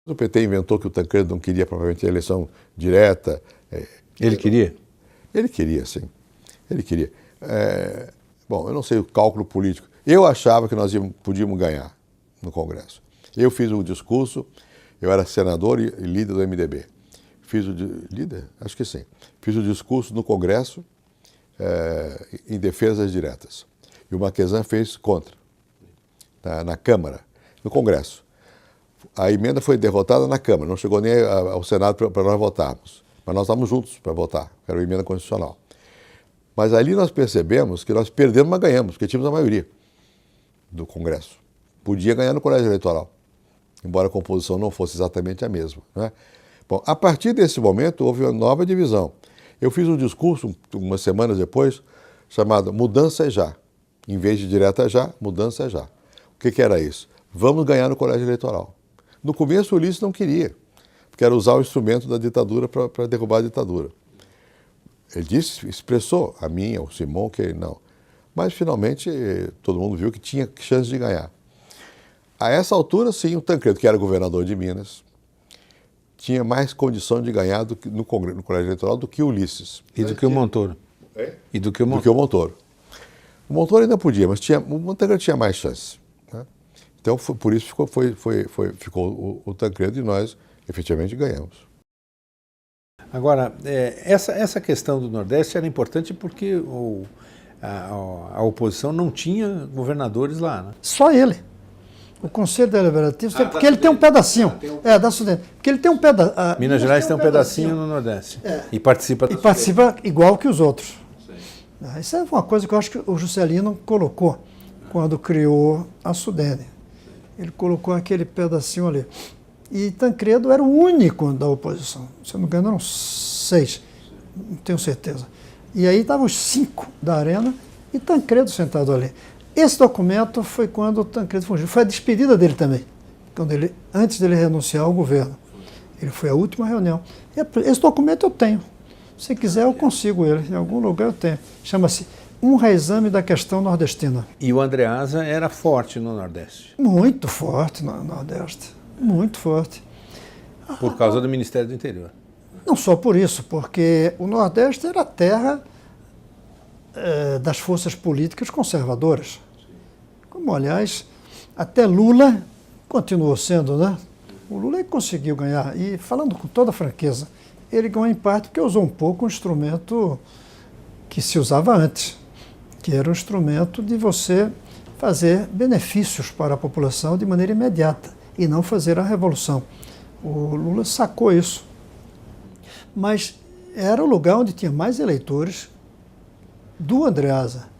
O PT inventou que o Tancredo não queria propriamente a eleição direta. Ele queria? Ele queria, sim. Ele queria. Bom, eu não sei o cálculo político. Eu achava que nós podíamos ganhar no Congresso. Eu fiz um discurso, eu era senador e líder do MDB. Líder? Acho que sim. Fiz o discurso no Congresso em defesa das diretas. E o Marquesan fez contra, na Câmara, no Congresso. A emenda foi derrotada na Câmara, não chegou nem ao Senado para nós votarmos. Mas nós estávamos juntos para votar, era uma emenda constitucional. Mas ali nós percebemos que nós perdemos, mas ganhamos, porque tínhamos a maioria do Congresso. Podia ganhar no colégio eleitoral, embora a composição não fosse exatamente a mesma, né? Bom, a partir desse momento houve uma nova divisão. Eu fiz um discurso, umas semanas depois, chamado Mudança é Já. Em vez de direta é já, mudança é já. O que era isso? Vamos ganhar no colégio eleitoral. No começo o Ulisses não queria, porque era usar o instrumento da ditadura para derrubar a ditadura. Ele disse, expressou a mim, ao Simão, que não. Mas finalmente todo mundo viu que tinha chance de ganhar. A essa altura, sim, o Tancredo, que era governador de Minas, tinha mais condição de ganhar no colégio eleitoral do que o Ulisses. E do que o Montoro. E do que o Montoro. O Montoro ainda podia, mas o Tancredo tinha mais chance, né? Então, por isso ficou o Tancredo e nós, efetivamente, ganhamos. Agora, essa questão do Nordeste era importante porque a oposição não tinha governadores lá, né? Só ele. O Conselho Deliberativo, porque ele tem um pedacinho. Da Sudeste. Porque ele tem um pedacinho. Minas Gerais tem um pedacinho no Nordeste. E participa. E participa igual que os outros. Isso é uma coisa que eu acho que o Juscelino colocou quando criou a Sudene. Ele colocou aquele pedacinho ali. E Tancredo era o único da oposição. Se eu não me engano, eram 6, não tenho certeza. E aí estavam os 5 da Arena e Tancredo sentado ali. Esse documento foi quando o Tancredo fugiu. Foi a despedida dele também, antes dele renunciar ao governo. Ele foi à última reunião. Esse documento eu tenho. Se quiser, eu consigo ele. Em algum lugar eu tenho. Chama-se Um Reexame da Questão Nordestina. E o Andreasa era forte no Nordeste? Muito forte no Nordeste. Muito forte. Por causa do Ministério do Interior? Não só por isso, porque o Nordeste era a terra das forças políticas conservadoras. Como, aliás, até Lula continuou sendo, né? O Lula conseguiu ganhar. E, falando com toda franqueza, ele ganhou em parte porque usou um pouco um instrumento que se usava antes, que era um instrumento de você fazer benefícios para a população de maneira imediata e não fazer a revolução. O Lula sacou isso. Mas era o lugar onde tinha mais eleitores do Andreasa.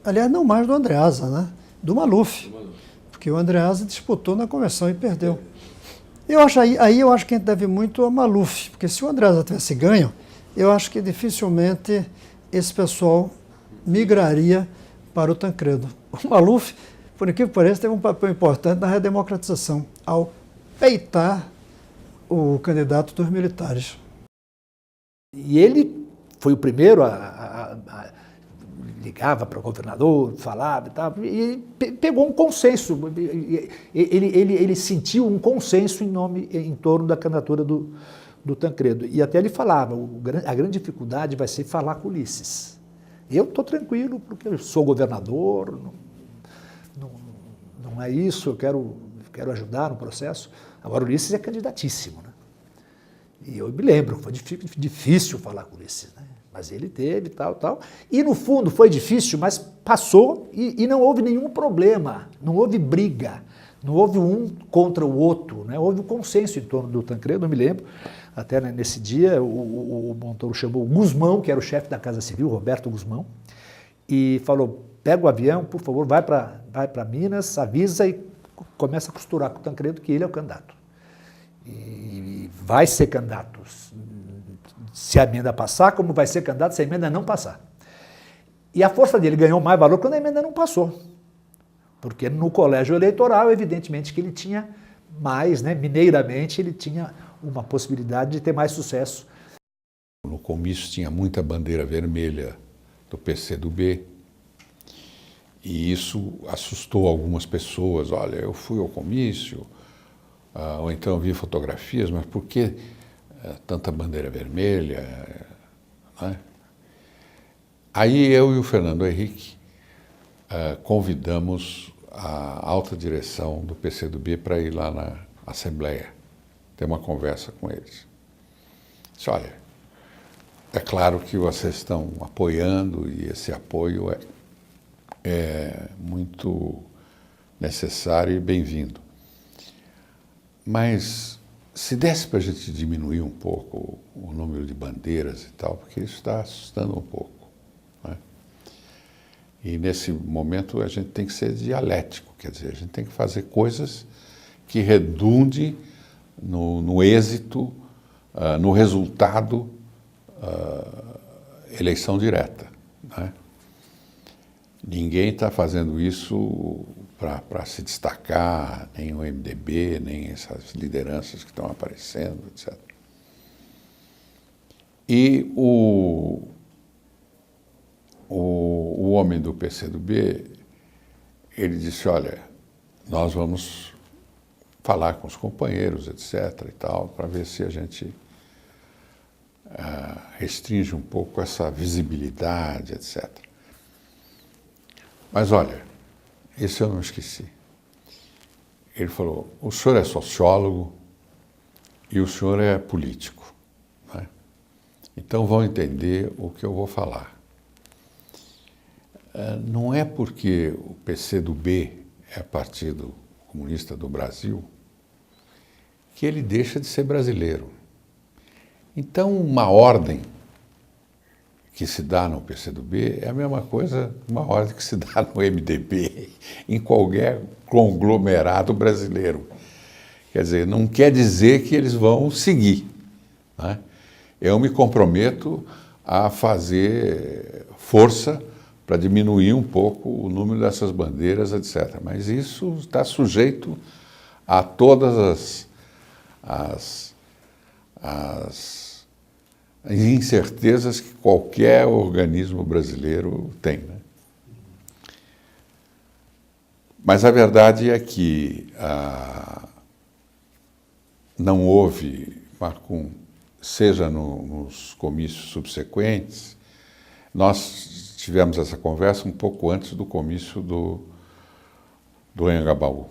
Aliás, não mais do Andreasa, né? Do Maluf. Porque o Andreasa disputou na convenção e perdeu. Eu acho que a gente deve muito ao Maluf, porque se o Andreasa tivesse ganho, eu acho que dificilmente esse pessoal migraria para o Tancredo. O Maluf, por incrível que pareça, teve um papel importante na redemocratização, ao peitar o candidato dos militares. E ele foi o primeiro ligava para o governador, falava e tal, e pegou um consenso. Ele sentiu um consenso em torno da candidatura do Tancredo. E até ele falava, a grande dificuldade vai ser falar com Ulisses. Eu estou tranquilo, porque eu sou governador, não é isso, eu quero ajudar no processo. Agora o Ulisses é candidatíssimo, né? E eu me lembro, foi difícil falar com o Ulisses, né? Mas ele teve, tal. E no fundo foi difícil, mas passou e não houve nenhum problema, não houve briga, não houve um contra o outro, né? Houve um consenso em torno do Tancredo, eu me lembro. Até nesse dia o Montoro chamou o Guzmão, que era o chefe da Casa Civil, Roberto Guzmão, e falou, pega o avião, por favor, vai para Minas, avisa e começa a costurar com o Tancredo que ele é o candidato. E vai ser candidato se a emenda passar, como vai ser candidato se a emenda não passar. E a força dele ganhou mais valor quando a emenda não passou. Porque no colégio eleitoral, evidentemente que ele tinha mais, né, mineiramente, ele tinha uma possibilidade de ter mais sucesso. No comício tinha muita bandeira vermelha do PCdoB e isso assustou algumas pessoas. Olha, eu fui ao comício, ou então eu vi fotografias, mas por que tanta bandeira vermelha? Né? Aí eu e o Fernando Henrique convidamos a alta direção do PCdoB para ir lá na Assembleia, ter uma conversa com eles. Disse, olha, é claro que vocês estão apoiando e esse apoio é muito necessário e bem-vindo. Mas se desse para a gente diminuir um pouco o número de bandeiras e tal, porque isso está assustando um pouco. Né? E nesse momento a gente tem que ser dialético, quer dizer, a gente tem que fazer coisas que redundem no êxito, no resultado, eleição direta. Né? Ninguém está fazendo isso para se destacar, nem o MDB, nem essas lideranças que estão aparecendo, etc. E o homem do PCdoB, ele disse, olha, nós vamos falar com os companheiros, etc. e tal, para ver se a gente restringe um pouco essa visibilidade, etc. Mas olha, isso eu não esqueci. Ele falou, o senhor é sociólogo e o senhor é político, né? Então vão entender o que eu vou falar. Não é porque o PCdoB é Partido Comunista do Brasil que ele deixa de ser brasileiro. Então, uma ordem que se dá no PCdoB é a mesma coisa, uma ordem que se dá no MDB, em qualquer conglomerado brasileiro. Quer dizer, não quer dizer que eles vão seguir. Né? Eu me comprometo a fazer força para diminuir um pouco o número dessas bandeiras, etc. Mas isso está sujeito a todas as incertezas que qualquer organismo brasileiro tem. Né? Mas a verdade é que não houve, Marcum, seja nos comícios subsequentes, nós tivemos essa conversa um pouco antes do comício do Anhangabaú.